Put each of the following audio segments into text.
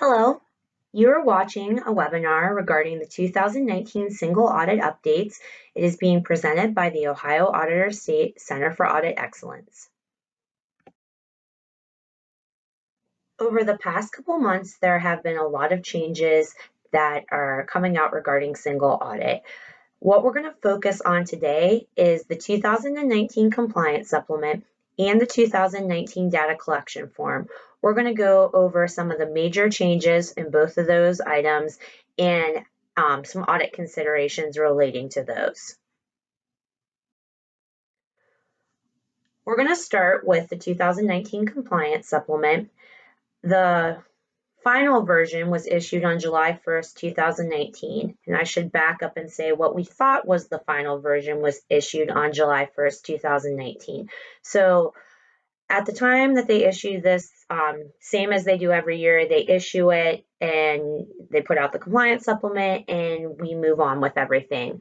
Hello, you are watching a webinar regarding the 2019 Single Audit Updates. It is being presented by the Ohio Auditor Center for Audit Excellence. Over the past couple months, there have been a lot of changes that are coming out regarding single audit. What we're going to focus on today is the 2019 Compliance Supplement and the 2019 Data Collection Form. We're going to go over some of the major changes in both of those items and some audit considerations relating to those. We're going to start with the 2019 Compliance Supplement. The final version was issued on July 1st, 2019, and I should back up and say what we thought was the final version was issued on July 1st, 2019. So at the time that they issued this, same as they do every year, they issue it and they put out the compliance supplement and we move on with everything.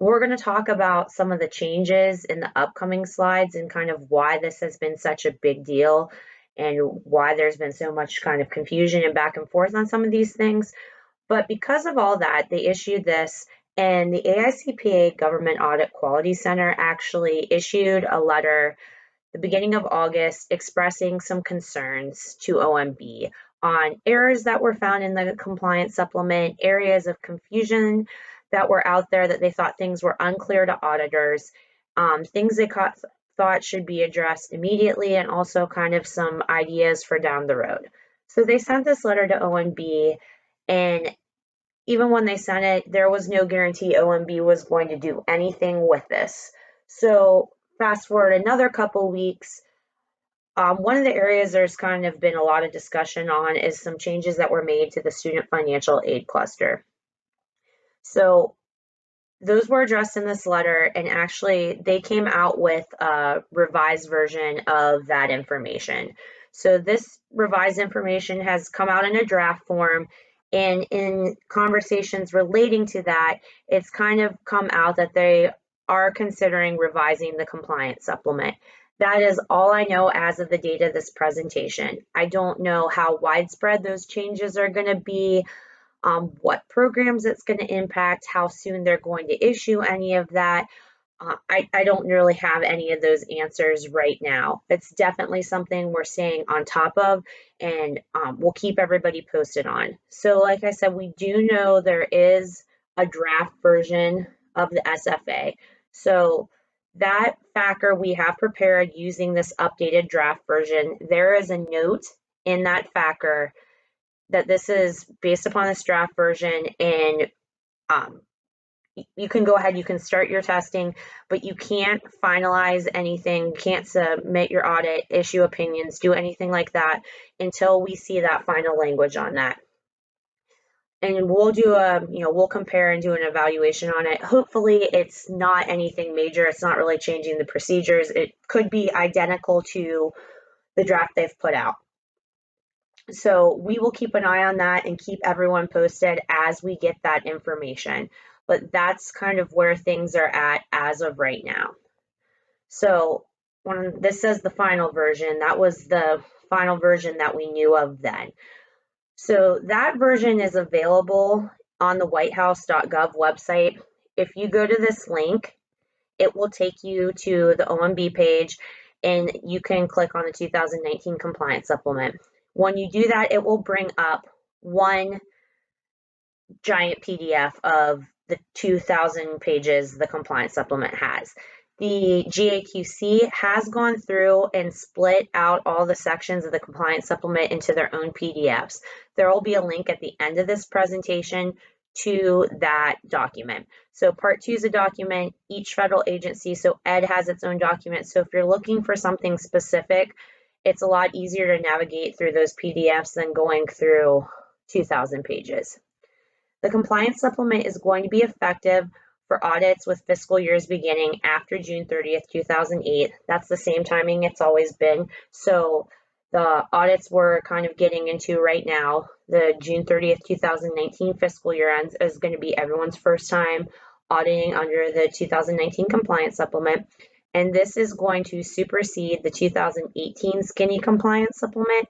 We're going to talk about some of the changes in the upcoming slides and kind of why this has been such a big deal and why there's been so much kind of confusion and back and forth on some of these things. But because of all that, they issued this, and the AICPA Government Audit Quality Center actually issued a letter the beginning of August expressing some concerns to OMB on errors that were found in the compliance supplement, areas of confusion that were out there that they thought things were unclear to auditors, things they thought should be addressed immediately, and also kind of some ideas for down the road. So they sent this letter to OMB, and even when they sent it, there was no guarantee OMB was going to do anything with this. So fast forward another couple weeks, one of the areas there's kind of been a lot of discussion on is some changes that were made to the student financial aid cluster. So those were addressed in this letter, and actually they came out with a revised version of that information. So this revised information has come out in a draft form, and in conversations relating to that, it's kind of come out that they are considering revising the compliance supplement. That is all I know as of the date of this presentation. I don't know how widespread those changes are going to be, what programs it's going to impact, how soon they're going to issue any of that. I don't really have any of those answers right now. It's definitely something we're staying on top of, and we'll keep everybody posted on. So like I said, we do know there is a draft version of the SFA. So that FAQR we have prepared using this updated draft version. There is a note in that FAQR that this is based upon this draft version, and you can go ahead, you can start your testing, but you can't finalize anything, can't submit your audit, issue opinions, do anything like that until we see that final language on that. And we'll do we'll compare and do an evaluation on it. Hopefully it's not anything major. It's not really changing the procedures. It could be identical to the draft they've put out. So we will keep an eye on that and keep everyone posted as we get that information. But that's kind of where things are at as of right now. So when this says the final version, that was the final version that we knew of then. So that version is available on the whitehouse.gov website. If you go to this link, it will take you to the OMB page, and you can click on the 2019 Compliance Supplement. When you do that, it will bring up one giant PDF of the 2,000 pages the compliance supplement has. The GAQC has gone through and split out all the sections of the compliance supplement into their own PDFs. There will be a link at the end of this presentation to that document. So part 2 is a document, each federal agency, so Ed has its own document. So if you're looking for something specific, it's a lot easier to navigate through those PDFs than going through 2,000 pages. The compliance supplement is going to be effective for audits with fiscal years beginning after June 30th, 2008. That's the same timing it's always been. So the audits we're kind of getting into right now, the June 30th, 2019 fiscal year ends is going to be everyone's first time auditing under the 2019 compliance supplement. And this is going to supersede the 2018 skinny compliance supplement,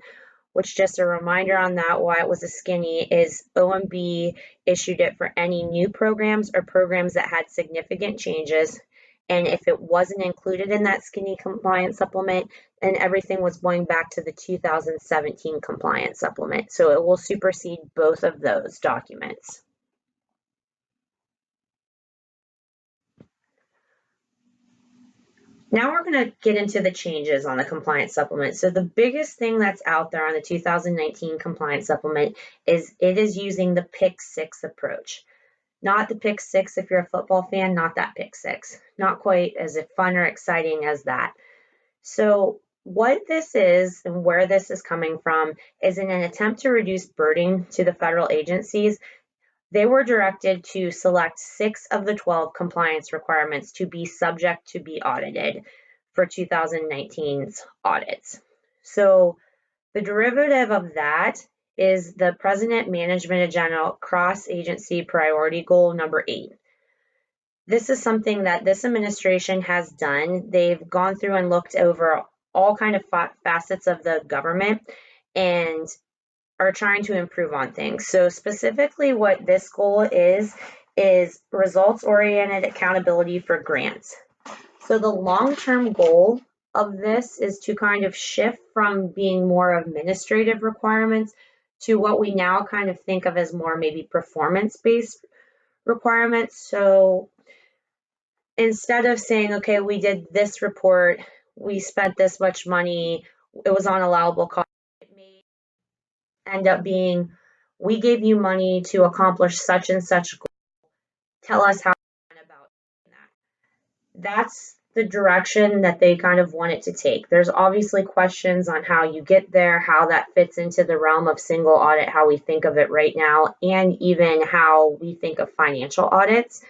which, just a reminder on that, why it was a skinny, is OMB issued it for any new programs or programs that had significant changes. And if it wasn't included in that skinny compliance supplement, then everything was going back to the 2017 compliance supplement. So it will supersede both of those documents. Now we're going to get into the changes on the compliance supplement. So the biggest thing that's out there on the 2019 compliance supplement is it is using the Pick 6 approach. Not the Pick 6 if you're a football fan, not that Pick 6. Not quite as fun or exciting as that. So what this is and where this is coming from is in an attempt to reduce burden to the federal agencies. They were directed to select 6 of the 12 compliance requirements to be subject to be audited for 2019's audits. So the derivative of that is the President Management Agenda Cross-Agency Priority Goal number 8. This is something that this administration has done. They've gone through and looked over all kind of facets of the government and are trying to improve on things. So specifically what this goal is results-oriented accountability for grants. So the long-term goal of this is to kind of shift from being more administrative requirements to what we now kind of think of as more maybe performance-based requirements. So instead of saying, okay, we did this report, we spent this much money, it was on allowable cost, end up being, we gave you money to accomplish such and such goal. Tell us how you went about that. That's the direction that they kind of want it to take. There's obviously questions on how you get there, how that fits into the realm of single audit, how we think of it right now, and even how we think of financial audits.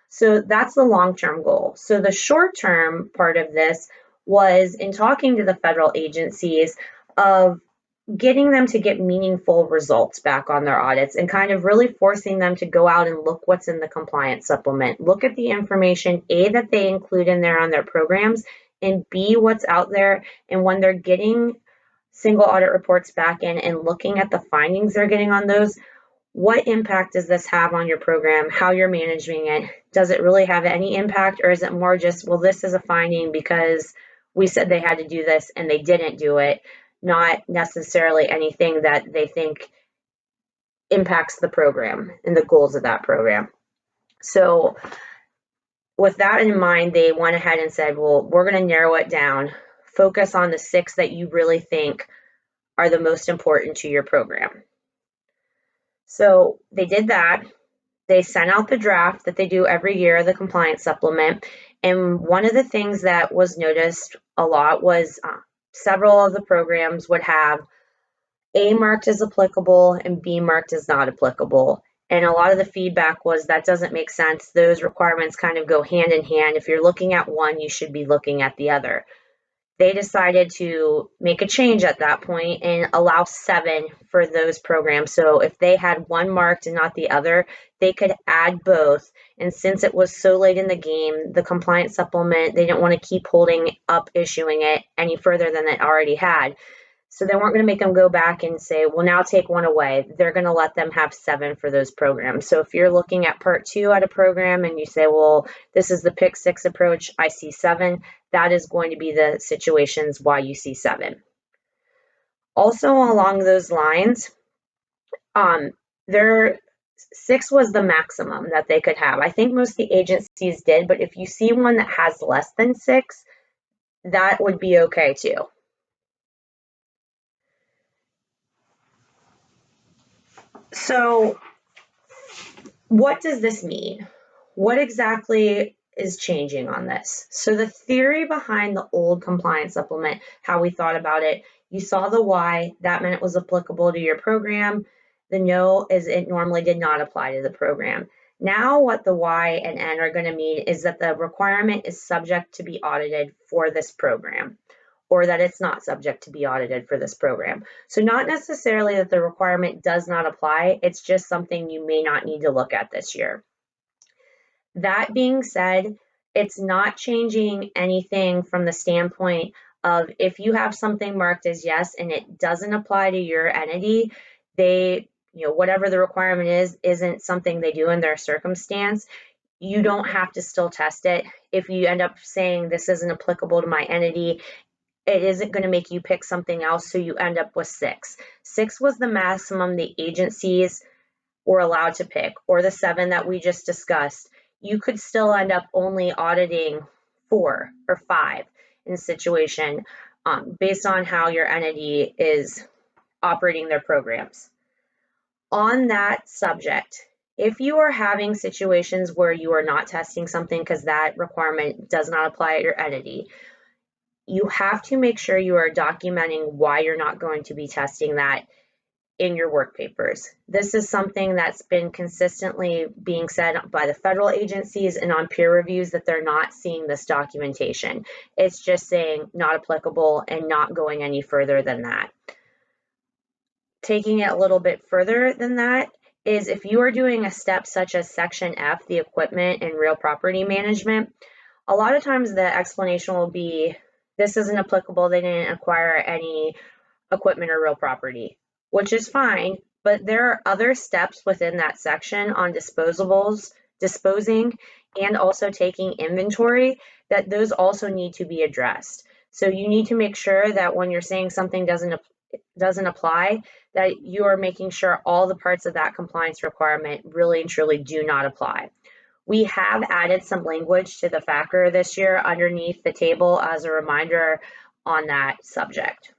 So that's the long-term goal. So the short-term part of this was in talking to the federal agencies of getting them to get meaningful results back on their audits and kind of really forcing them to go out and look what's in the compliance supplement. Look at the information, A, that they include in there on their programs, and B, what's out there. And when they're getting single audit reports back in and looking at the findings they're getting on those, what impact does this have on your program, how you're managing it? Does it really have any impact, or is it more just, well, this is a finding because we said they had to do this and they didn't do it? Not necessarily anything that they think impacts the program and the goals of that program. So with that in mind, they went ahead and said, well, we're going to narrow it down, focus on the 6 that you really think are the most important to your program. So they did that. They sent out the draft that they do every year, the compliance supplement. And one of the things that was noticed a lot was several of the programs would have A marked as applicable and B marked as not applicable. And a lot of the feedback was that doesn't make sense. Those requirements kind of go hand in hand. If you're looking at one, you should be looking at the other. They decided to make a change at that point and allow 7 for those programs. So if they had one marked and not the other, they could add both. And since it was so late in the game, the compliance supplement, they didn't want to keep holding up issuing it any further than it already had. So they weren't going to make them go back and say, well, now take one away. They're going to let them have 7 for those programs. So if you're looking at part 2 at a program and you say, well, this is the Pick 6 approach, I see 7, that is going to be the situations why you see 7. Also along those lines, their 6 was the maximum that they could have. I think most of the agencies did, but if you see one that has less than 6, that would be okay too. So what does this mean? What exactly is changing on this? So the theory behind the old compliance supplement, how we thought about it, you saw the why, that meant it was applicable to your program. The no is it normally did not apply to the program. Now what the Y and N are going to mean is that the requirement is subject to be audited for this program, or that it's not subject to be audited for this program. So not necessarily that the requirement does not apply, it's just something you may not need to look at this year. That being said, it's not changing anything from the standpoint of if you have something marked as yes and it doesn't apply to your entity, they, whatever the requirement is, isn't something they do in their circumstance, you don't have to still test it. If you end up saying this isn't applicable to my entity, it isn't going to make you pick something else, so you end up with 6. 6 was the maximum the agencies were allowed to pick, or the 7 that we just discussed. You could still end up only auditing 4 or 5 in a situation based on how your entity is operating their programs. On that subject, if you are having situations where you are not testing something because that requirement does not apply at your entity, you have to make sure you are documenting why you're not going to be testing that in your work papers. This is something that's been consistently being said by the federal agencies and on peer reviews, that they're not seeing this documentation. It's just saying not applicable and not going any further than that. Taking it a little bit further than that is if you are doing a step such as Section F, the equipment and real property management, a lot of times the explanation will be, this isn't applicable, they didn't acquire any equipment or real property, which is fine, but there are other steps within that section on disposables, disposing, and also taking inventory, that those also need to be addressed. So you need to make sure that when you're saying something doesn't apply, that you are making sure all the parts of that compliance requirement really and truly do not apply. We have added some language to the FAQR this year underneath the table as a reminder on that subject.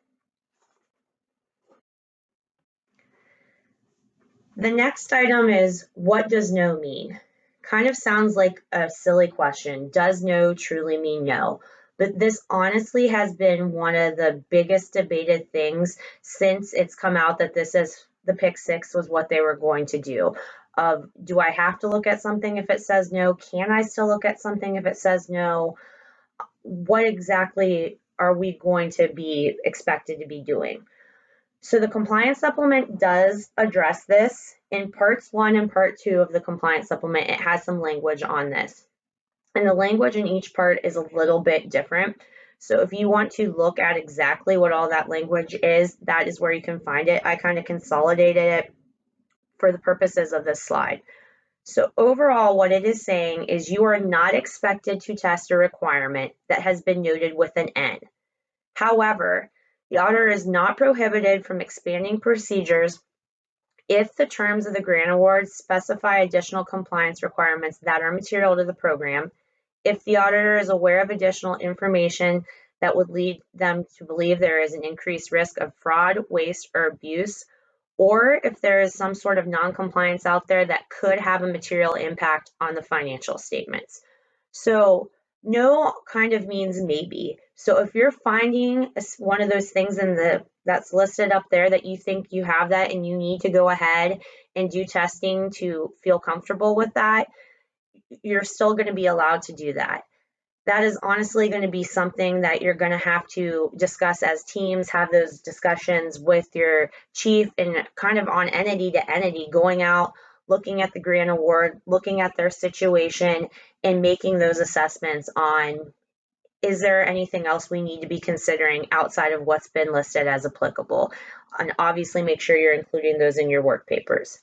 The next item is, what does no mean? Kind of sounds like a silly question. Does no truly mean no? But this honestly has been one of the biggest debated things since it's come out that this is the Pick 6 was what they were going to do. Do I have to look at something if it says no? Can I still look at something if it says no? What exactly are we going to be expected to be doing? So the compliance supplement does address this. In parts 1 and part 2 of the compliance supplement, it has some language on this. And the language in each part is a little bit different. So if you want to look at exactly what all that language is, that is where you can find it. I kind of consolidated it for the purposes of this slide. So overall, what it is saying is you are not expected to test a requirement that has been noted with an N. However, the auditor is not prohibited from expanding procedures if the terms of the grant award specify additional compliance requirements that are material to the program, if the auditor is aware of additional information that would lead them to believe there is an increased risk of fraud, waste, or abuse, or if there is some sort of non-compliance out there that could have a material impact on the financial statements. So no kind of means maybe. So if you're finding one of those things that's listed up there that you think you have that and you need to go ahead and do testing to feel comfortable with that, you're still going to be allowed to do that. That is honestly going to be something that you're going to have to discuss as teams, have those discussions with your chief and kind of on entity to entity, going out, looking at the grant award, looking at their situation, and making those assessments on, is there anything else we need to be considering outside of what's been listed as applicable? And obviously make sure you're including those in your work papers.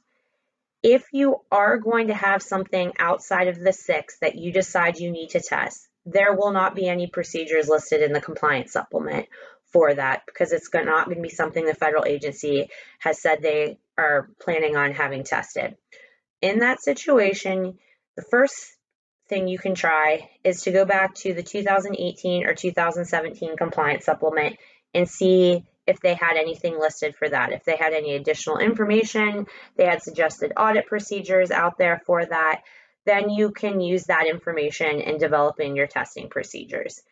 If you are going to have something outside of the 6 that you decide you need to test, there will not be any procedures listed in the compliance supplement for that, because it's not going to be something the federal agency has said they are planning on having tested. In that situation, the first thing you can try is to go back to the 2018 or 2017 compliance supplement and see if they had anything listed for that. If they had any additional information, they had suggested audit procedures out there for that, then you can use that information in developing your testing procedures.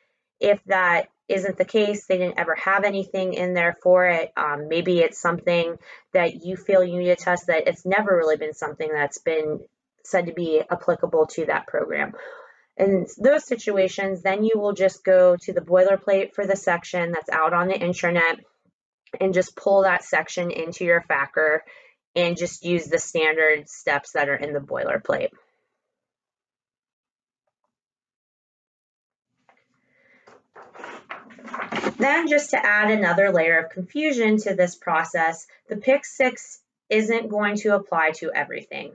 If that isn't the case, they didn't ever have anything in there for it, maybe it's something that you feel you need to test that it's never really been something that's been said to be applicable to that program. In those situations, then you will just go to the boilerplate for the section that's out on the intranet and just pull that section into your FAQR and just use the standard steps that are in the boilerplate. Then, just to add another layer of confusion to this process, the Pick 6 isn't going to apply to everything.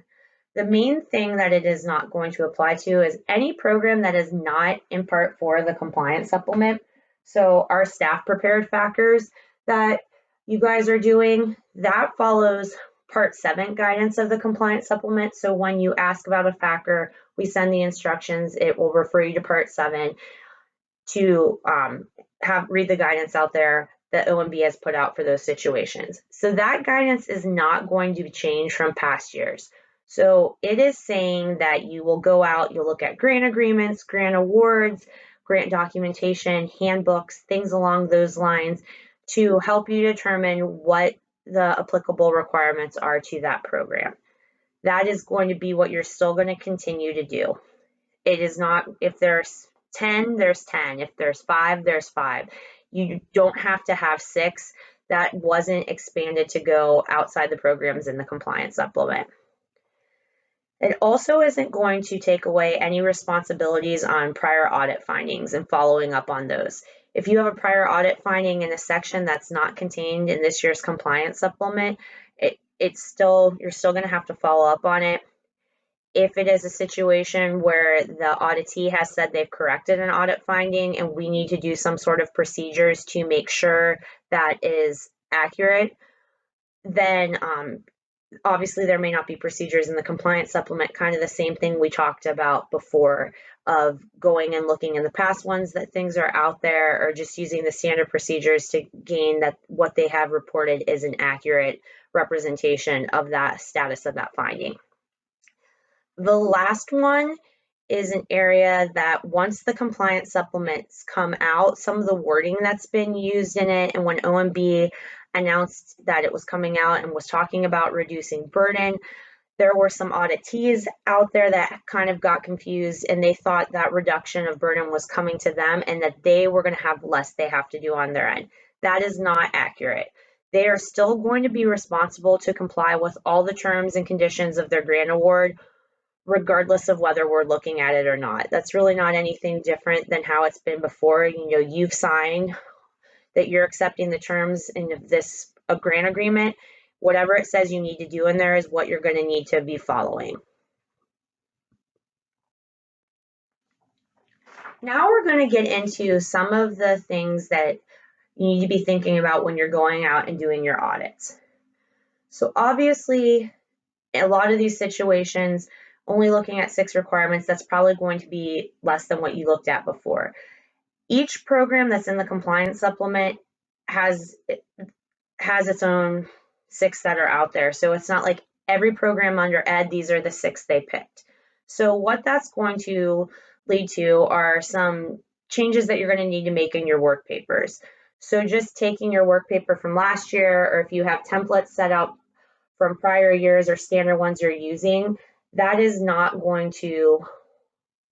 The main thing that it is not going to apply to is any program that is not in Part 4 of the compliance supplement. So our staff prepared factors that you guys are doing, that follows Part 7 guidance of the compliance supplement. So when you ask about a factor, we send the instructions, it will refer you to Part 7 to read the guidance out there that OMB has put out for those situations. So that guidance is not going to change from past years. So it is saying that you will go out, you'll look at grant agreements, grant awards, grant documentation, handbooks, things along those lines to help you determine what the applicable requirements are to that program. That is going to be what you're still going to continue to do. It is not, if there's 10, there's 10. If there's 5, there's 5. You don't have to have 6. That wasn't expanded to go outside the programs in the compliance supplement. It also isn't going to take away any responsibilities on prior audit findings and following up on those. If you have a prior audit finding in a section that's not contained in this year's compliance supplement, you're still going to have to follow up on it. If it is a situation where the auditee has said they've corrected an audit finding and we need to do some sort of procedures to make sure that is accurate, then obviously there may not be procedures in the compliance supplement, kind of the same thing we talked about before of going and looking in the past ones that things are out there, or just using the standard procedures to gain that what they have reported is an accurate representation of that status of that finding. The last one is an area that once the compliance supplements come out, some of the wording that's been used in it, and when OMB announced that it was coming out and was talking about reducing burden, there were some auditees out there that kind of got confused and they thought that reduction of burden was coming to them and that they were going to have less they have to do on their end. That is not accurate. They are still going to be responsible to comply with all the terms and conditions of their grant award, regardless of whether we're looking at it or not. That's really not anything different than how it's been before. You've signed that you're accepting the terms in this grant agreement. Whatever it says you need to do in there is what you're going to need to be following. Now we're going to get into some of the things that you need to be thinking about when you're going out and doing your audits. So obviously, a lot of these situations, only looking at 6 requirements, that's probably going to be less than what you looked at before. Each program that's in the compliance supplement has its own 6 that are out there. So it's not like every program under Ed, these are the 6 they picked. So what that's going to lead to are some changes that you're going to need to make in your work papers. So just taking your work paper from last year, or if you have templates set up from prior years or standard ones you're using, that is not going to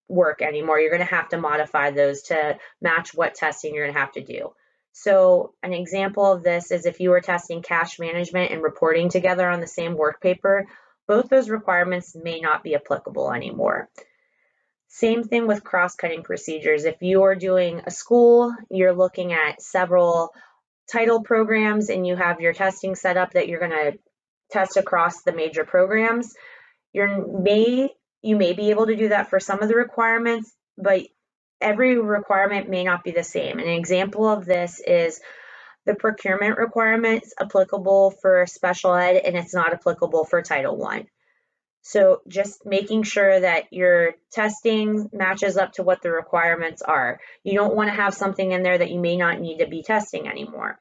work anymore. You're going to have to modify those to match what testing you're going to have to do. So an example of this is if you were testing cash management and reporting together on the same work paper, both those requirements may not be applicable anymore. Same thing with cross-cutting procedures. If you are doing a school, you're looking at several title programs and you have your testing set up that you're going to test across the major programs, you may be able to do that for some of the requirements, but every requirement may not be the same. An example of this is the procurement requirements applicable for special ed and it's not applicable for Title I. So just making sure that your testing matches up to what the requirements are. You don't want to have something in there that you may not need to be testing anymore.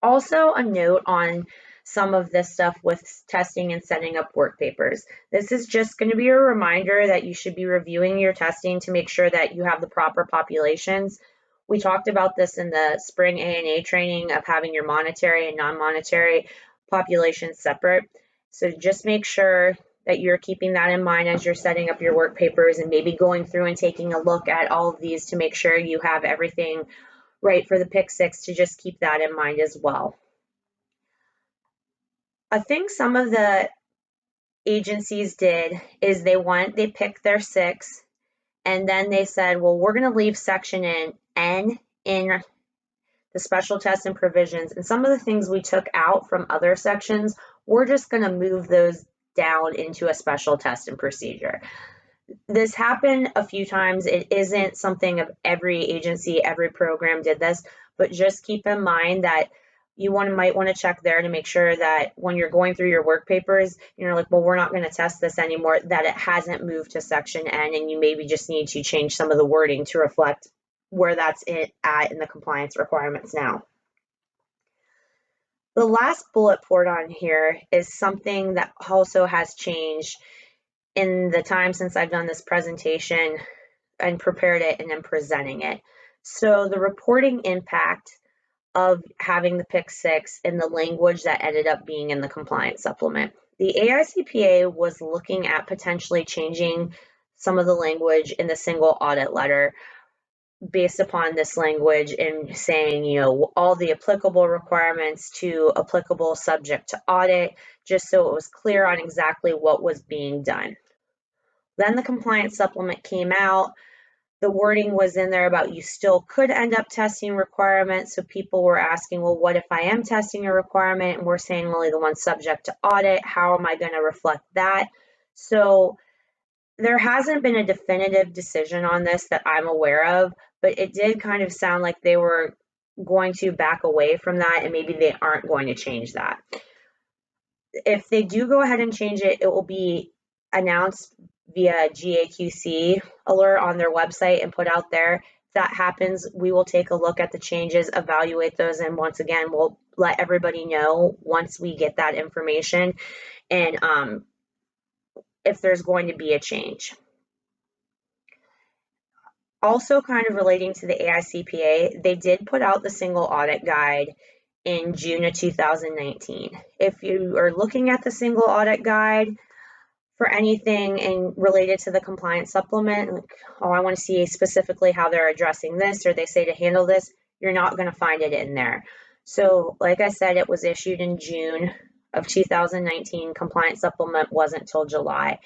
Also, a note on some of this stuff with testing and setting up work papers. This is just going to be a reminder that you should be reviewing your testing to make sure that you have the proper populations. We talked about this in the spring A&A training of having your monetary and non-monetary populations separate. So just make sure that you're keeping that in mind as you're setting up your work papers and maybe going through and taking a look at all of these to make sure you have everything right for the Pick 6, to just keep that in mind as well. I think some of the agencies did is they picked their 6 and then they said, well, we're going to leave section N in the special tests and provisions, and some of the things we took out from other sections, we're just going to move those down into a special test and procedure. This happened a few times. It isn't something of every agency, every program did this, but just keep in mind that you might want to check there to make sure that when you're going through your work papers, you're like, well, we're not going to test this anymore, that it hasn't moved to section N, and you maybe just need to change some of the wording to reflect where that's at in the compliance requirements now. The last bullet point on here is something that also has changed in the time since I've done this presentation and prepared it and then presenting it. So the reporting impact of having the Pick 6 in the language that ended up being in the compliance supplement. The AICPA was looking at potentially changing some of the language in the single audit letter based upon this language and saying, you know, all the applicable requirements to applicable subject to audit, just so it was clear on exactly what was being done. Then the compliance supplement came out. The wording was in there about you still could end up testing requirements. So people were asking, well, what if I am testing a requirement and we're saying only the one subject to audit? How am I going to reflect that? So there hasn't been a definitive decision on this that I'm aware of, but it did kind of sound like they were going to back away from that, and maybe they aren't going to change that. If they do go ahead and change it, it will be announced via GAQC alert on their website and put out there. If that happens, we will take a look at the changes, evaluate those, and once again, we'll let everybody know once we get that information and if there's going to be a change. Also, kind of relating to the AICPA, they did put out the single audit guide in June of 2019. If you are looking at the single audit guide for anything and related to the compliance supplement, like, oh, I want to see specifically how they're addressing this, or they say to handle this, you're not going to find it in there. So like I said, it was issued in June of 2019. Compliance supplement wasn't till July.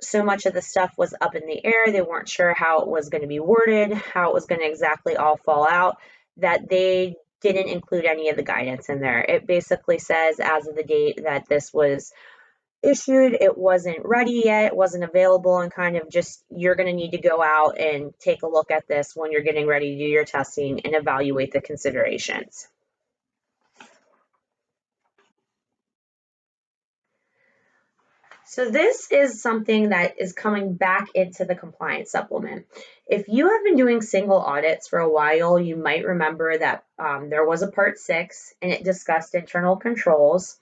So much of the stuff was up in the air. They weren't sure how it was going to be worded, how it was going to exactly all fall out, that they didn't include any of the guidance in there. It basically says as of the date that this was issued, it wasn't ready yet, it wasn't available, and kind of just, you're going to need to go out and take a look at this when you're getting ready to do your testing and evaluate the considerations. So this is something that is coming back into the compliance supplement. If you have been doing single audits for a while, you might remember that there was a Part 6 and it discussed internal controls.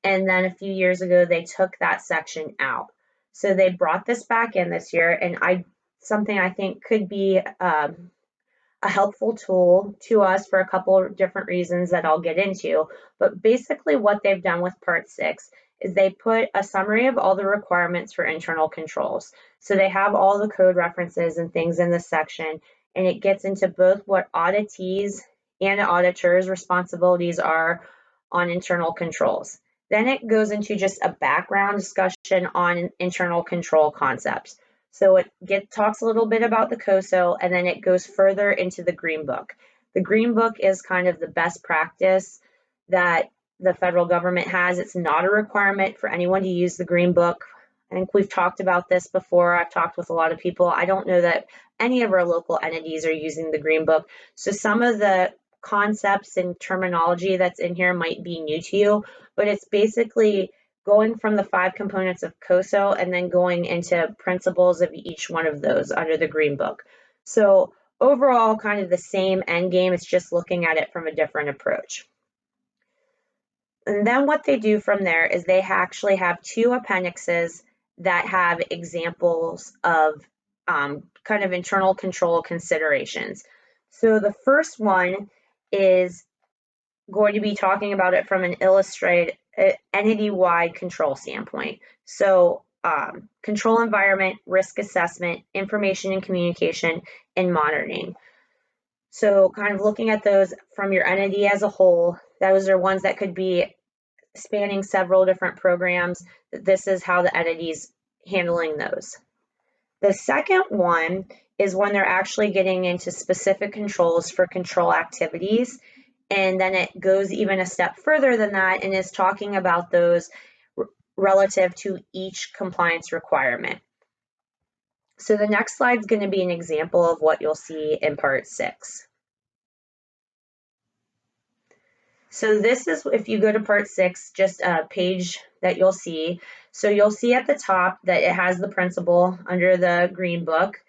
And then a few years ago, they took that section out. So they brought this back in this year, and something I think could be a helpful tool to us for a couple of different reasons that I'll get into. But basically what they've done with Part 6 is they put a summary of all the requirements for internal controls. So they have all the code references and things in this section, and it gets into both what auditees and auditors' responsibilities are on internal controls. Then it goes into just a background discussion on internal control concepts. So it talks a little bit about the COSO, and then it goes further into the Green Book. The Green Book is kind of the best practice that the federal government has. It's not a requirement for anyone to use the Green Book. I think we've talked about this before. I've talked with a lot of people. I don't know that any of our local entities are using the Green Book. So some of the concepts and terminology that's in here might be new to you, but it's basically going from the 5 components of COSO and then going into principles of each one of those under the Green Book. So overall, kind of the same end game. It's just looking at it from a different approach. And then what they do from there is they actually have 2 appendixes that have examples of kind of internal control considerations. So the first one is going to be talking about it from an illustrated entity-wide control standpoint. So control environment, risk assessment, information and communication, and monitoring. So kind of looking at those from your entity as a whole, those are ones that could be spanning several different programs. This is how the entity's handling those. The second one is when they're actually getting into specific controls for control activities. And then it goes even a step further than that and is talking about those relative to each compliance requirement. So the next slide is going to be an example of what you'll see in part 6. So this is, if you go to part 6, just a page that you'll see. So you'll see at the top that it has the principal under the green book,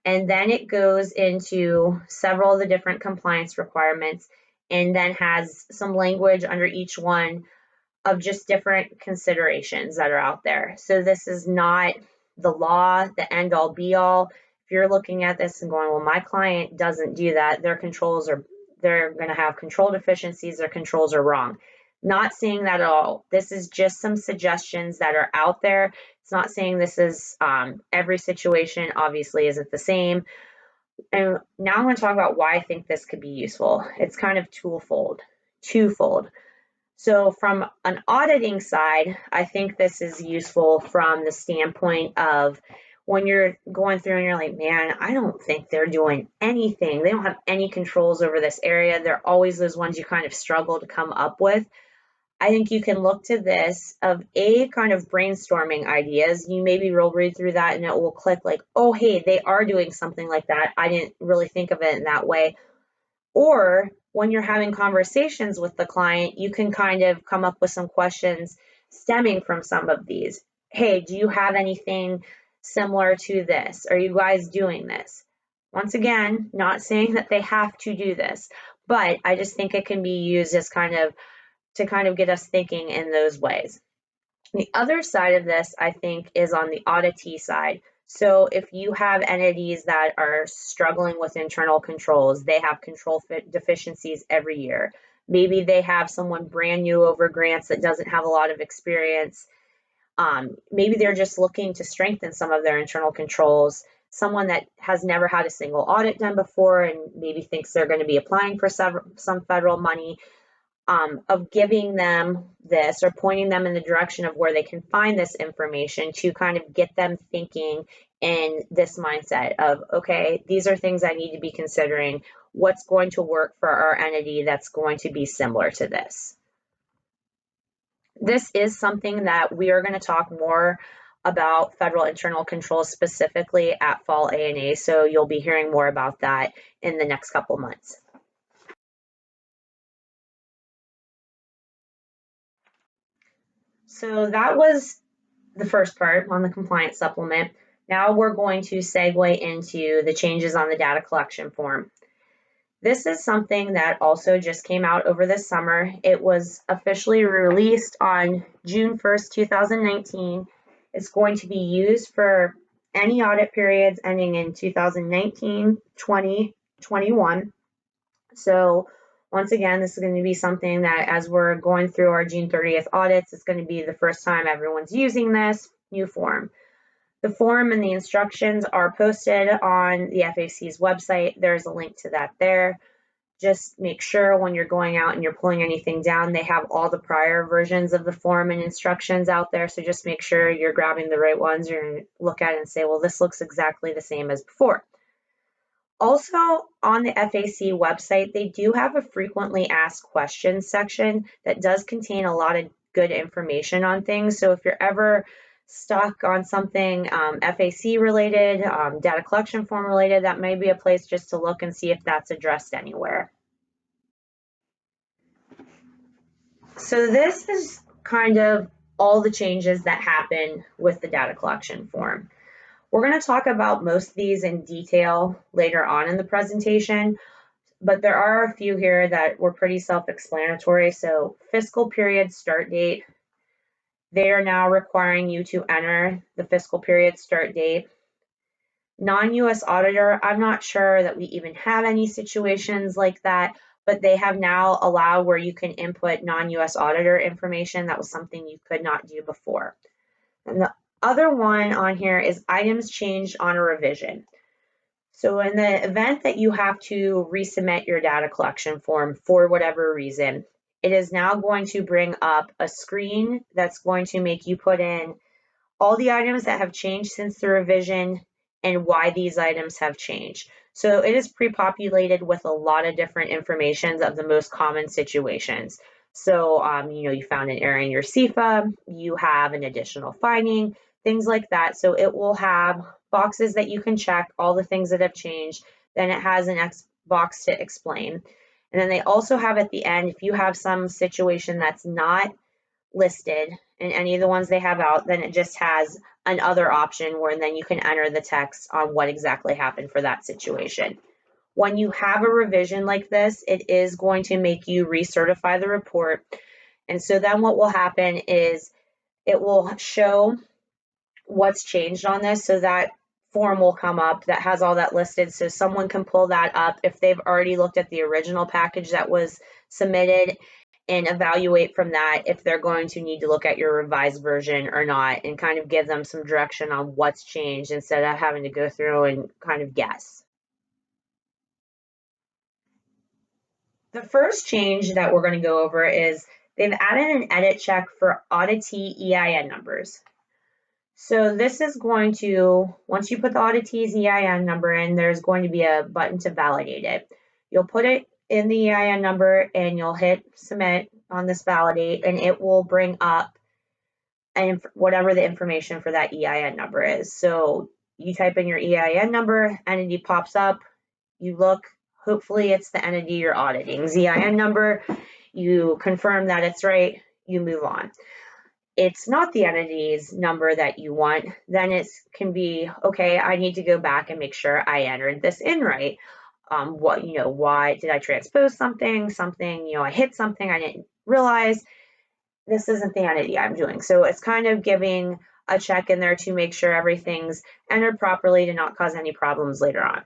and then it goes into several of the different compliance requirements, and then has some language under each one of just different considerations that are out there. So this is not the law, the end all be all. If you're looking at this and going, well, my client doesn't do that, their controls are, they're going to have control deficiencies, their controls are wrong. Not saying that at all. This is just some suggestions that are out there. It's not saying this is every situation, obviously, isn't the same. And now I'm going to talk about why I think this could be useful. It's kind of twofold. So from an auditing side, I think this is useful from the standpoint of when you're going through and you're like, man, I don't think they're doing anything. They don't have any controls over this area. They're always those ones you kind of struggle to come up with. I think you can look to this of kind of brainstorming ideas. You maybe will read through that and it will click like, oh, hey, they are doing something like that. I didn't really think of it in that way. Or when you're having conversations with the client, you can kind of come up with some questions stemming from some of these. Hey, do you have anything similar to this? Are you guys doing this? Once again, not saying that they have to do this, but I just think it can be used as kind of to kind of get us thinking in those ways. The other side of this, I think, is on the auditee side. So if you have entities that are struggling with internal controls, they have control deficiencies every year. Maybe they have someone brand new over grants that doesn't have a lot of experience. Maybe they're just looking to strengthen some of their internal controls. Someone that has never had a single audit done before and maybe thinks they're going to be applying for some federal money. Of giving them this or pointing them in the direction of where they can find this information to kind of get them thinking in this mindset of, okay, these are things I need to be considering. What's going to work for our entity that's going to be similar to this? This is something that we are going to talk more about federal internal controls specifically at Fall ANA, so you'll be hearing more about that in the next couple months. So that was the first part on the compliance supplement. Now we're going to segue into the changes on the data collection form. This is something that also just came out over this summer. It was officially released on June 1st, 2019. It's going to be used for any audit periods ending in 2019, 20, 21. So once again, this is going to be something that as we're going through our June 30th audits, it's going to be the first time everyone's using this new form. The form and the instructions are posted on the FAC's website. There's a link to that there. Just make sure when you're going out and you're pulling anything down, they have all the prior versions of the form and instructions out there. So just make sure you're grabbing the right ones. You're going to look at it and say, well, this looks exactly the same as before. Also, on the FAC website, they do have a frequently asked questions section that does contain a lot of good information on things. So if you're ever stuck on something FAC related, data collection form related, that may be a place just to look and see if that's addressed anywhere. So this is kind of all the changes that happen with the data collection form. We're going to talk about most of these in detail later on in the presentation, but there are a few here that were pretty self-explanatory. So fiscal period start date, they are now requiring you to enter the fiscal period start date. Non-US auditor, I'm not sure that we even have any situations like that, but they have now allowed where you can input non-US auditor information. That was something you could not do before. And the other one on here is items changed on a revision. So in the event that you have to resubmit your data collection form for whatever reason, it is now going to bring up a screen that's going to make you put in all the items that have changed since the revision and why these items have changed. So it is pre-populated with a lot of different information of the most common situations. So, you found an error in your CIFA, you have an additional finding, things like that. So it will have boxes that you can check, all the things that have changed. Then it has an X box to explain. And then they also have at the end, if you have some situation that's not listed in any of the ones they have out, then it just has another option where then you can enter the text on what exactly happened for that situation. When you have a revision like this, it is going to make you recertify the report. And so then what will happen is it will show what's changed on this, so that form will come up that has all that listed, so someone can pull that up if they've already looked at the original package that was submitted and evaluate from that if they're going to need to look at your revised version or not, and kind of give them some direction on what's changed instead of having to go through and kind of guess. The first change that we're going to go over is they've added an edit check for auditee EIN numbers. So this is going to, once you put the auditee's EIN number in, there's going to be a button to validate it. You'll put it in the EIN number and you'll hit submit on this validate, and it will bring up whatever the information for that EIN number is. So you type in your EIN number, entity pops up, you look, hopefully it's the entity you're auditing. EIN number, you confirm that it's right, you move on. It's not the entity's number that you want, then it can be, okay, I need to go back and make sure I entered this in right. Why did I transpose something, I hit something I didn't realize. This isn't the entity I'm doing. So it's kind of giving a check in there to make sure everything's entered properly to not cause any problems later on.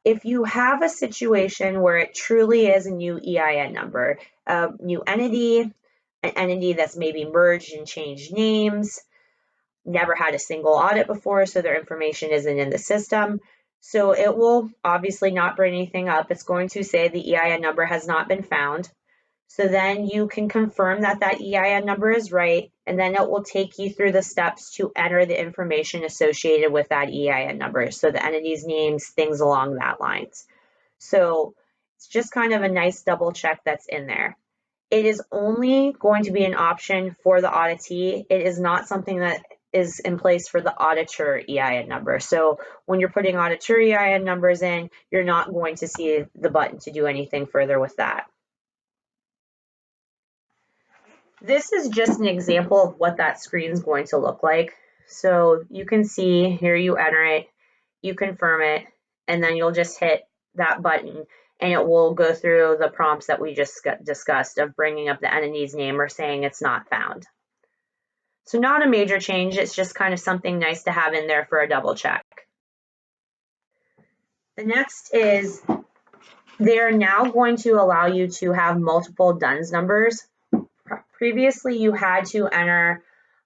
If you have a situation where it truly is a new EIN number, a new entity, an entity that's maybe merged and changed names, never had a single audit before, so their information isn't in the system. So it will obviously not bring anything up. It's going to say the EIN number has not been found. So then you can confirm that that EIN number is right, and then it will take you through the steps to enter the information associated with that EIN number. So the entity's names, things along that lines. So it's just kind of a nice double check that's in there. It is only going to be an option for the auditee. It is not something that is in place for the auditor EIN number. So when you're putting auditor EIN numbers in, you're not going to see the button to do anything further with that. This is just an example of what that screen is going to look like. So you can see here, you enter it, you confirm it, and then you'll just hit that button and it will go through the prompts that we just discussed of bringing up the entity's name or saying it's not found. So not a major change, it's just kind of something nice to have in there for a double check. The next is they're now going to allow you to have multiple DUNS numbers. Previously, you had to enter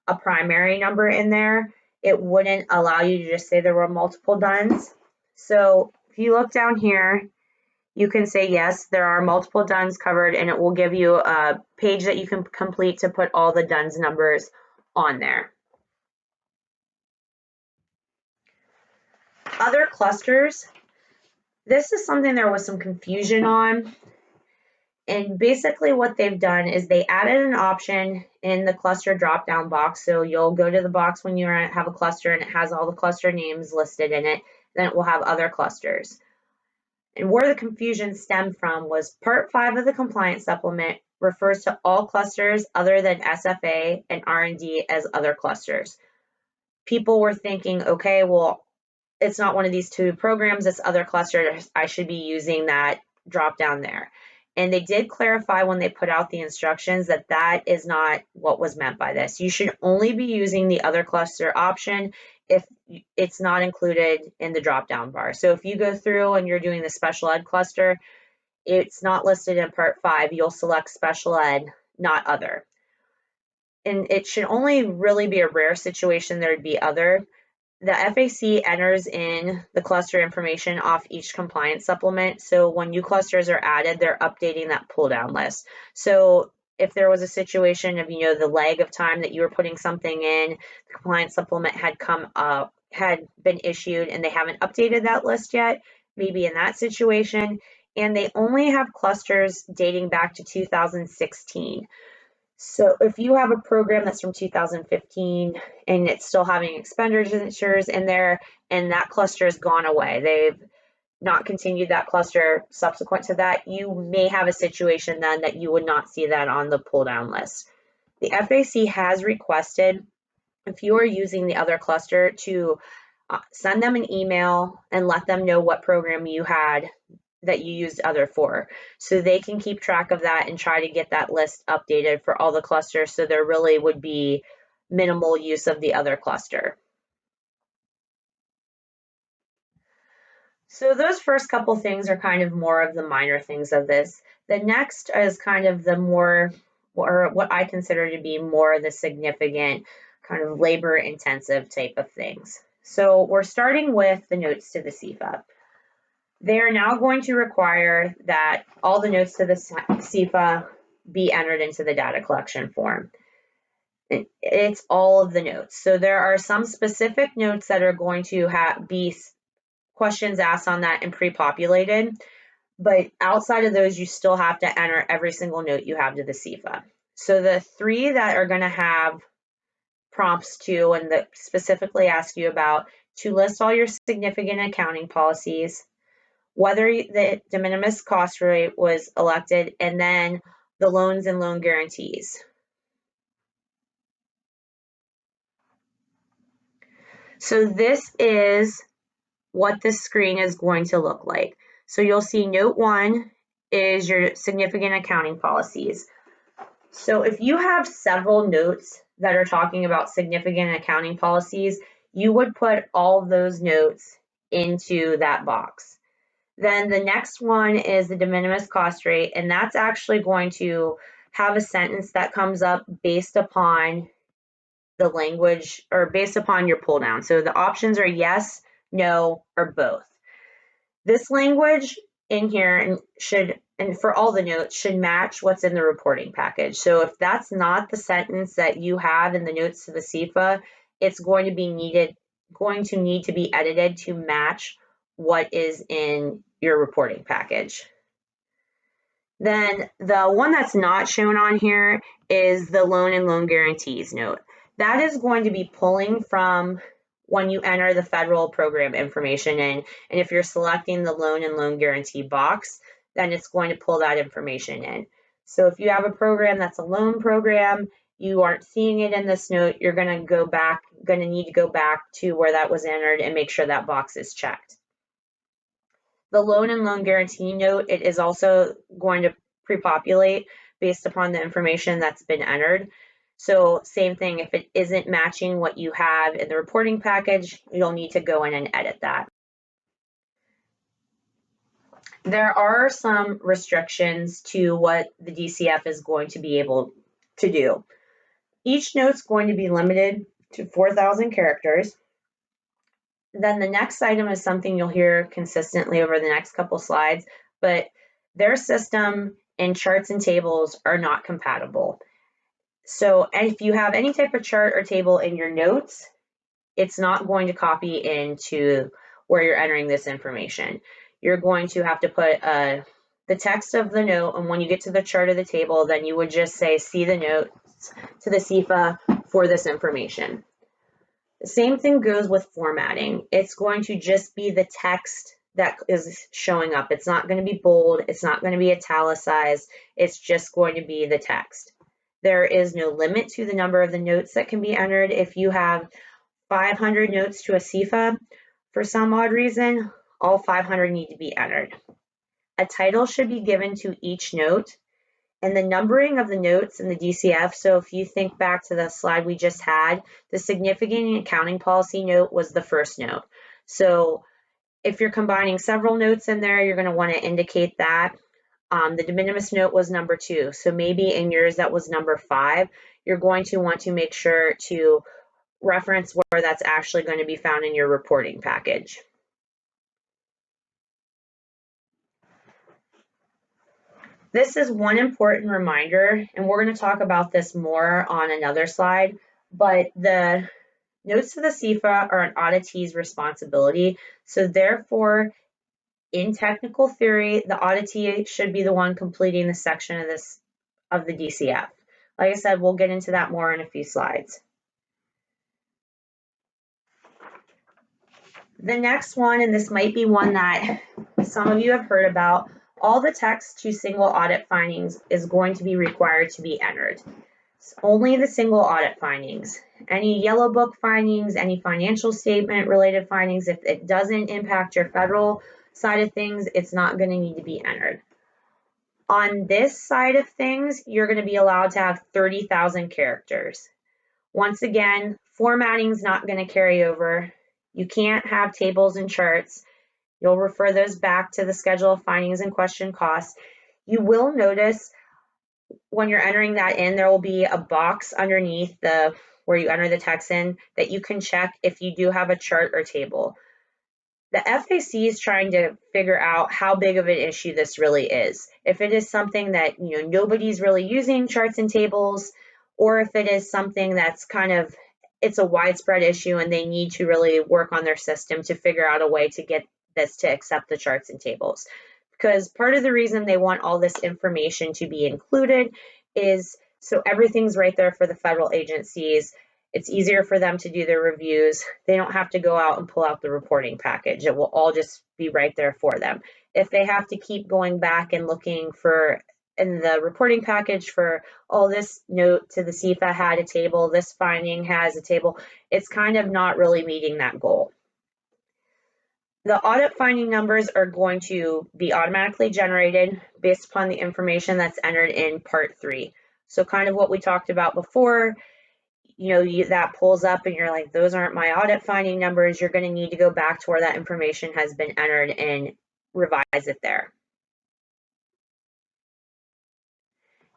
a primary number in there. It wouldn't allow you to just say there were multiple DUNS. So if you look down here, you can say, yes, there are multiple DUNS covered, and it will give you a page that you can complete to put all the DUNS numbers on there. Other clusters. This is something there was some confusion on. And basically what they've done is they added an option in the cluster drop-down box. So you'll go to the box when you have a cluster and it has all the cluster names listed in it. Then it will have other clusters. And where the confusion stemmed from was Part 5 of the compliance supplement refers to all clusters other than SFA and R&D as other clusters. People were thinking, okay, well, it's not one of these two programs, it's other clusters. I should be using that drop down there. And they did clarify when they put out the instructions that that is not what was meant by this. You should only be using the other cluster option if it's not included in the drop-down bar. So if you go through and you're doing the special ed cluster, it's not listed in Part 5, you'll select special ed, not other. And it should only really be a rare situation there'd be other. The FAC enters in the cluster information off each compliance supplement. So when new clusters are added, they're updating that pull down list. So if there was a situation of, the lag of time that you were putting something in, the compliance supplement had come up had been issued and they haven't updated that list yet, maybe in that situation, and they only have clusters dating back to 2016. So if you have a program that's from 2015 and it's still having expenditures in there and that cluster has gone away, they've not continued that cluster subsequent to that, you may have a situation then that you would not see that on the pull down list. The FAC has requested, if you are using the other cluster, to send them an email and let them know what program you had that you used other for, so they can keep track of that and try to get that list updated for all the clusters, so there really would be minimal use of the other cluster. So those first couple things are kind of more of the minor things of this. The next is kind of the more, or what I consider to be more the significant kind of labor intensive type of things. So we're starting with the notes to the CFA. They are now going to require that all the notes to the CFA be entered into the data collection form. It's all of the notes. So there are some specific notes that are going to be questions asked on that and pre-populated, but outside of those, you still have to enter every single note you have to the CFA. So the three that are going to have prompts to, and that specifically ask you about, to list all your significant accounting policies, whether the de minimis cost rate was elected, and then the loans and loan guarantees. So this is what this screen is going to look like. So you'll see note 1 is your significant accounting policies. So if you have several notes that are talking about significant accounting policies, you would put all of those notes into that box. Then the next one is the de minimis cost rate, and that's actually going to have a sentence that comes up based upon the language or based upon your pull down. So the options are yes, no, or both. This language in here and for all the notes should match what's in the reporting package. So if that's not the sentence that you have in the notes to the CFA, it's going to need to be edited to match what is in your reporting package. Then the one that's not shown on here is the loan and loan guarantees note. That is going to be pulling from when you enter the federal program information in, and if you're selecting the loan and loan guarantee box, then it's going to pull that information in. So if you have a program that's a loan program, you aren't seeing it in this note, you're going to need to go back to where that was entered and make sure that box is checked. The loan and loan guarantee note, it is also going to pre-populate based upon the information that's been entered. So same thing, if it isn't matching what you have in the reporting package, you'll need to go in and edit that. There are some restrictions to what the DCF is going to be able to do. Each note's going to be limited to 4,000 characters. Then the next item is something you'll hear consistently over the next couple slides, but their system and charts and tables are not compatible. So if you have any type of chart or table in your notes, it's not going to copy into where you're entering this information. You're going to have to put the text of the note, and when you get to the chart or the table, then you would just say, see the notes to the CFA for this information. The same thing goes with formatting. It's going to just be the text that is showing up. It's not going to be bold. It's not going to be italicized. It's just going to be the text. There is no limit to the number of the notes that can be entered. If you have 500 notes to a CFA, for some odd reason, all 500 need to be entered. A title should be given to each note, and the numbering of the notes in the DCF. So if you think back to the slide we just had, the significant accounting policy note was the first note. So if you're combining several notes in there, you're going to want to indicate that. The de minimis note was number 2. So maybe in yours that was number 5. You're going to want to make sure to reference where that's actually going to be found in your reporting package. This is one important reminder, and we're going to talk about this more on another slide, but the Notes to the CFA are an auditee's responsibility, so therefore, in technical theory, the auditee should be the one completing the section of the DCF. Like I said, we'll get into that more in a few slides. The next one, and this might be one that some of you have heard about, all the text to single audit findings is going to be required to be entered. It's only the single audit findings. Any yellow book findings, any financial statement related findings, if it doesn't impact your federal side of things, it's not going to need to be entered. On this side of things, you're going to be allowed to have 30,000 characters. Once again, formatting is not going to carry over. You can't have tables and charts. You'll refer those back to the schedule of findings and question costs. You will notice when you're entering that in, there will be a box underneath where you enter the text in that you can check if you do have a chart or table. The FAC is trying to figure out how big of an issue this really is. If it is something that nobody's really using charts and tables, or if it is something that's it's a widespread issue and they need to really work on their system to figure out a way to get this to accept the charts and tables. Because part of the reason they want all this information to be included is so everything's right there for the federal agencies. It's easier for them to do their reviews. They don't have to go out and pull out the reporting package. It will all just be right there for them. If they have to keep going back and looking in the reporting package for, oh, this note to the CFA had a table, this finding has a table, it's kind of not really meeting that goal. The audit finding numbers are going to be automatically generated based upon the information that's entered in Part 3. So kind of what we talked about before, that pulls up and you're like, those aren't my audit finding numbers. You're going to need to go back to where that information has been entered and revise it there.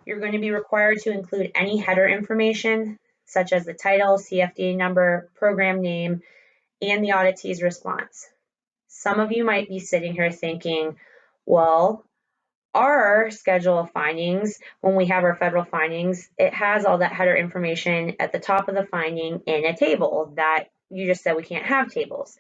You're going to be required to include any header information, such as the title, CFDA number, program name, and the auditee's response. Some of you might be sitting here thinking, well, our schedule of findings, when we have our federal findings, it has all that header information at the top of the finding in a table that you just said we can't have tables.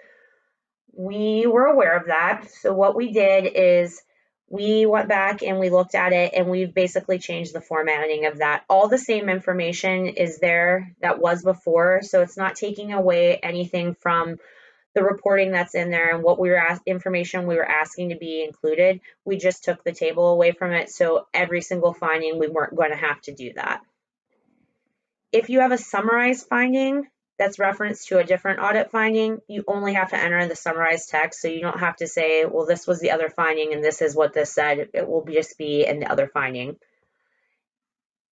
We were aware of that. So what we did is we went back and we looked at it and we've basically changed the formatting of that. All the same information is there that was before. So it's not taking away anything from the reporting that's in there and what information we were asking to be included. We just took the table away from it. So every single finding, we weren't going to have to do that. If you have a summarized finding that's referenced to a different audit finding, you only have to enter the summarized text. So you don't have to say, well, this was the other finding and this is what this said. It will just be in the other finding.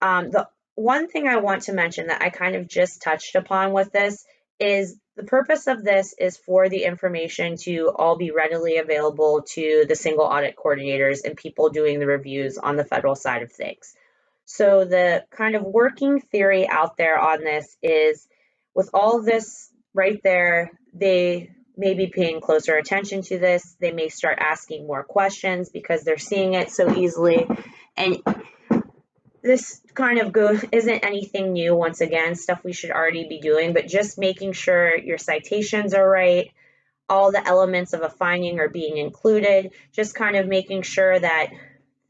The one thing I want to mention that I kind of just touched upon with this is the purpose of this is for the information to all be readily available to the single audit coordinators and people doing the reviews on the federal side of things. So the kind of working theory out there on this is with all of this right there, they may be paying closer attention to this. They may start asking more questions because they're seeing it so easily. And this kind of isn't anything new, once again, stuff we should already be doing, but just making sure your citations are right, all the elements of a finding are being included, just kind of making sure that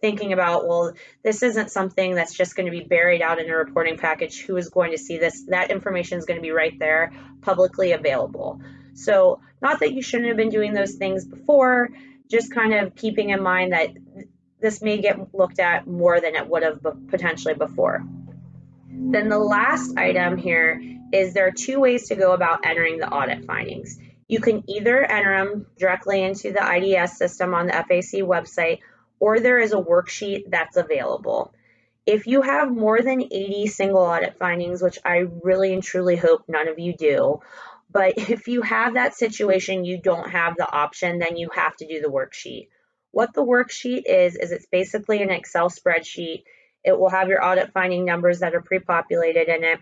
thinking about, well, this isn't something that's just going to be buried out in a reporting package. Who is going to see this? That information is going to be right there, publicly available. So not that you shouldn't have been doing those things before, just kind of keeping in mind that this may get looked at more than it would have potentially before. Then the last item here is there are two ways to go about entering the audit findings. You can either enter them directly into the IDS system on the FAC website, or there is a worksheet that's available. If you have more than 80 single audit findings, which I really and truly hope none of you do, but if you have that situation, you don't have the option, then you have to do the worksheet. What the worksheet is it's basically an Excel spreadsheet. It will have your audit finding numbers that are pre-populated in it.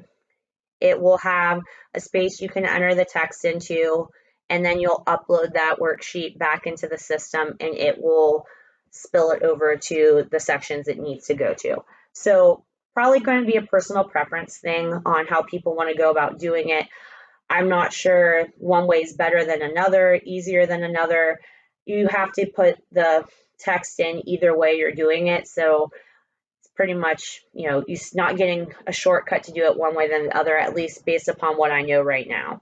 It will have a space you can enter the text into, and then you'll upload that worksheet back into the system and it will spill it over to the sections it needs to go to. So probably going to be a personal preference thing on how people want to go about doing it. I'm not sure one way is better than another, easier than another. You have to put the text in either way you're doing it. So it's pretty much, you're not getting a shortcut to do it one way than the other, at least based upon what I know right now.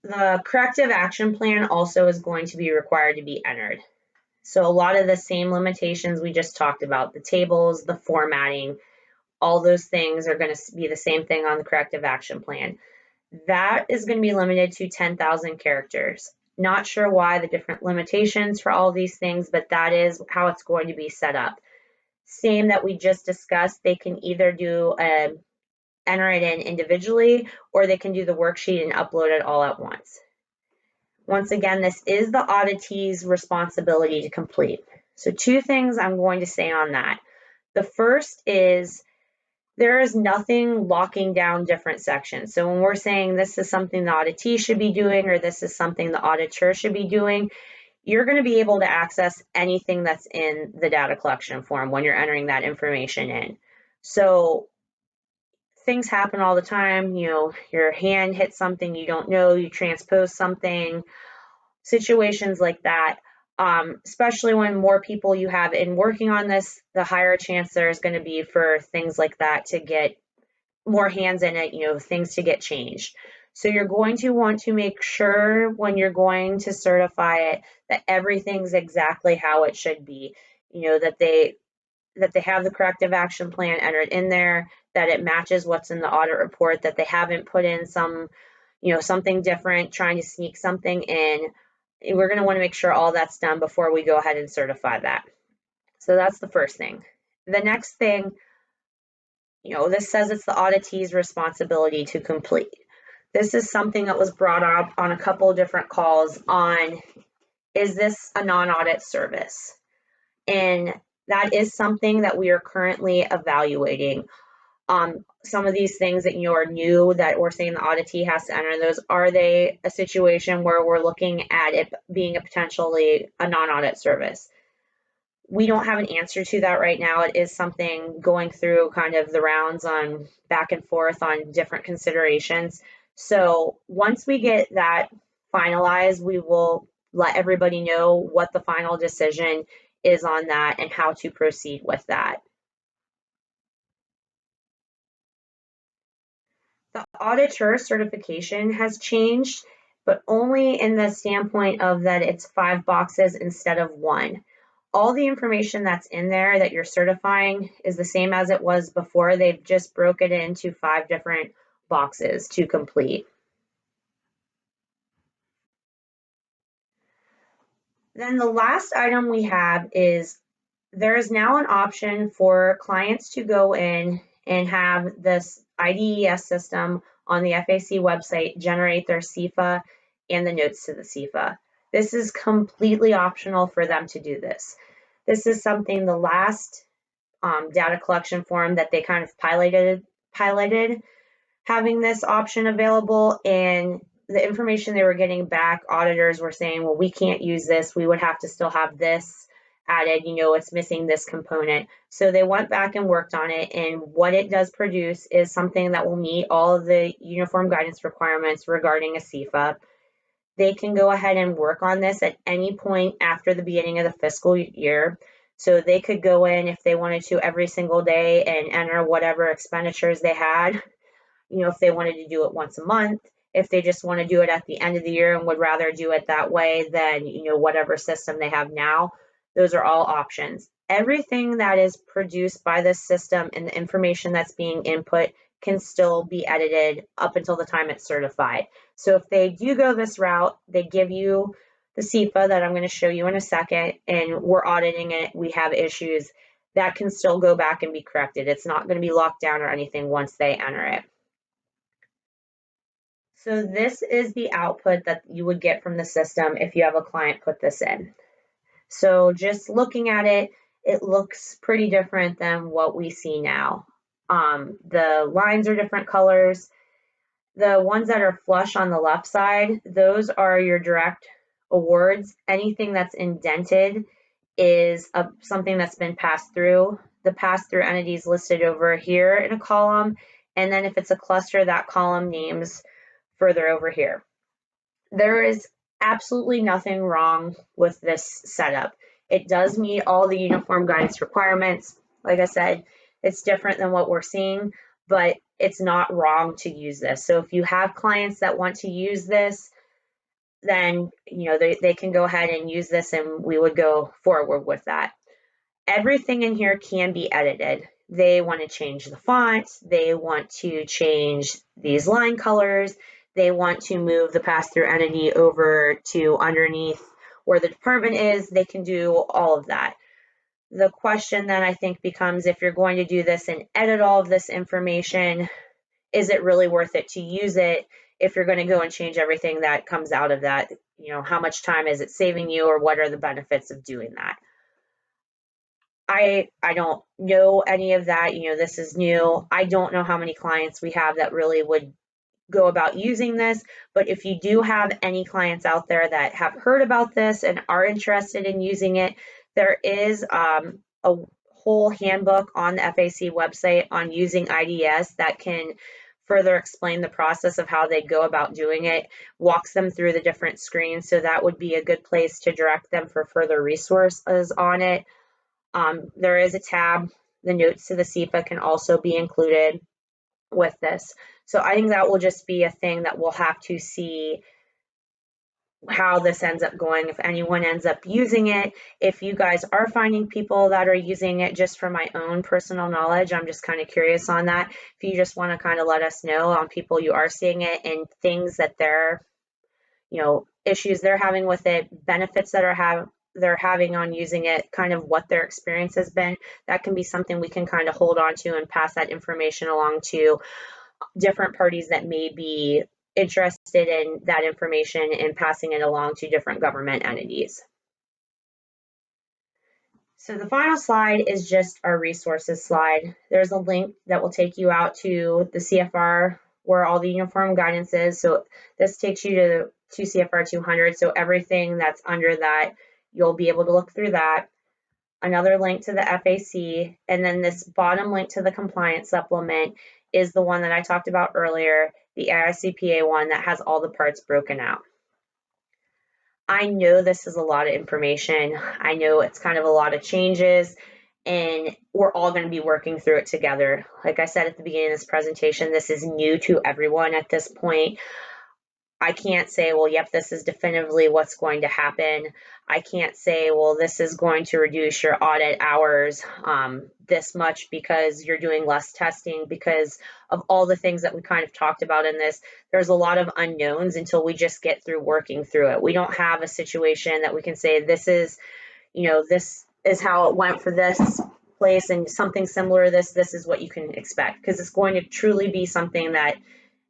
The corrective action plan also is going to be required to be entered. So a lot of the same limitations we just talked about, the tables, the formatting, all those things are going to be the same thing on the corrective action plan. That is going to be limited to 10,000 characters. Not sure why the different limitations for all these things, but that is how it's going to be set up. Same that we just discussed, they can either enter it in individually, or they can do the worksheet and upload it all at once. Once again, this is the auditee's responsibility to complete. So 2 things I'm going to say on that. The first is there is nothing locking down different sections. So when we're saying this is something the auditee should be doing, or this is something the auditor should be doing, you're going to be able to access anything that's in the data collection form when you're entering that information in. So things happen all the time. Your hand hits something you don't know, you transpose something, situations like that. Especially when more people you have in working on this, the higher chance there's going to be for things like that to get more hands in it, things to get changed. So you're going to want to make sure when you're going to certify it that everything's exactly how it should be. That they have the corrective action plan entered in there, that it matches what's in the audit report, that they haven't put in something different, trying to sneak something in. We're going to want to make sure all that's done before we go ahead and certify that. So that's the first thing. The next thing, this says it's the auditee's responsibility to complete. This is something that was brought up on a couple of different calls on, is this a non-audit service? And that is something that we are currently evaluating. Some of these things that are new that we're saying the auditee has to enter those, are they a situation where we're looking at it being a potentially a non-audit service? We don't have an answer to that right now. It is something going through kind of the rounds on back and forth on different considerations. So once we get that finalized, we will let everybody know what the final decision is on that and how to proceed with that. The auditor certification has changed, but only in the standpoint of that it's 5 boxes instead of 1. All the information that's in there that you're certifying is the same as it was before. They've just broke it into 5 different boxes to complete. Then the last item we have is there is now an option for clients to go in and have this IDES system on the FAC website generate their CFA and the notes to the CFA. This is completely optional for them to do this. This is something the last data collection form that they kind of piloted having this option available, and the information they were getting back, auditors were saying, well, we can't use this. We would have to still have this added, it's missing this component. So they went back and worked on it, and what it does produce is something that will meet all of the uniform guidance requirements regarding a CFA. They can go ahead and work on this at any point after the beginning of the fiscal year. So they could go in if they wanted to every single day and enter whatever expenditures they had. If they wanted to do it once a month, if they just want to do it at the end of the year and would rather do it that way than, whatever system they have now, those are all options. Everything that is produced by this system and the information that's being input can still be edited up until the time it's certified. So if they do go this route, they give you the CFA that I'm going to show you in a second, and we're auditing it, we have issues, that can still go back and be corrected. It's not going to be locked down or anything once they enter it. So this is the output that you would get from the system if you have a client put this in. So just looking at it, it looks pretty different than what we see now. The lines are different colors. The ones that are flush on the left side, those are your direct awards. Anything that's indented is something that's been passed through. The pass-through entities listed over here in a column, And then if it's a cluster, that column names further over here. There is absolutely nothing wrong with this setup. It does meet all the uniform guidance requirements. Like I said, it's different than what we're seeing, but it's not wrong to use this. So if you have clients that want to use this, then they can go ahead and use this, and we would go forward with that. Everything in here can be edited. They want to change the font, they want to change these line colors, they want to move the pass-through entity over to underneath where the department is. They can do all of that. The question then I think becomes, if you're going to do this and edit all of this information, is it really worth it to use it if you're going to go and change everything that comes out of that? How much time is it saving you, or what are the benefits of doing that? I don't know any of that. This is new. I don't know how many clients we have that really would go about using this, but if you do have any clients out there that have heard about this and are interested in using it, there is a whole handbook on the FAC website on using IDS that can further explain the process of how they go about doing it, walks them through the different screens. So that would be a good place to direct them for further resources on it. There is a tab. The notes to the SEPA can also be included with this. So I think that will just be a thing that we'll have to see how this ends up going, if anyone ends up using it. If you guys are finding people that are using it, just for my own personal knowledge, I'm just kind of curious on that. If you just want to kind of let us know on people you are seeing it and things that they're, issues they're having with it, benefits that they're having on using it, kind of what their experience has been, that can be something we can kind of hold on to and pass that information along to different parties that may be interested in that information and passing it along to different government entities. So the final slide is just our resources slide. There's a link that will take you out to the CFR where all the uniform guidance is. So this takes you to CFR 200. So everything that's under that, you'll be able to look through that. Another link to the FAC, and then this bottom link to the compliance supplement is the one that I talked about earlier, the AICPA one that has all the parts broken out. I know this is a lot of information. I know it's kind of a lot of changes, and we're all going to be working through it together. Like I said at the beginning of this presentation, this is new to everyone at this point. I can't say, well, yep, this is definitively what's going to happen. I can't say, well, this is going to reduce your audit hours this much because you're doing less testing, because of all the things that we kind of talked about in this. There's a lot of unknowns until we just get through working through it. We don't have a situation that we can say, this is how it went for this place, and something similar to this is what you can expect, because it's going to truly be something that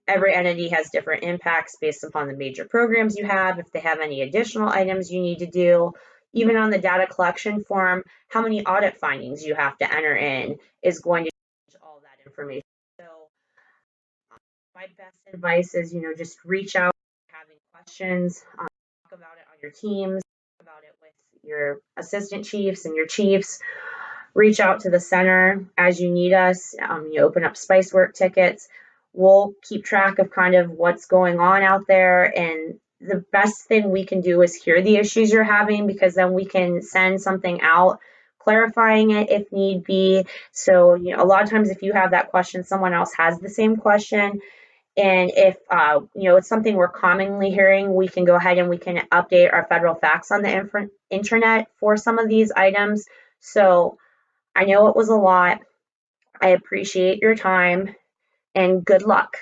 every entity has different impacts based upon the major programs you have, if they have any additional items you need to do. Even on the data collection form, how many audit findings you have to enter in is going to change all that information. So my best advice is, just reach out if you're having questions, talk about it on your teams, talk about it with your assistant chiefs and your chiefs. Reach out to the center as you need us. You open up spice work tickets. We'll keep track of kind of what's going on out there, and the best thing we can do is hear the issues you're having, because then we can send something out clarifying it if need be. So a lot of times if you have that question, someone else has the same question, and if it's something we're commonly hearing, we can go ahead and we can update our federal facts on the internet for some of these items. So I know it was a lot. I appreciate your time, and good luck.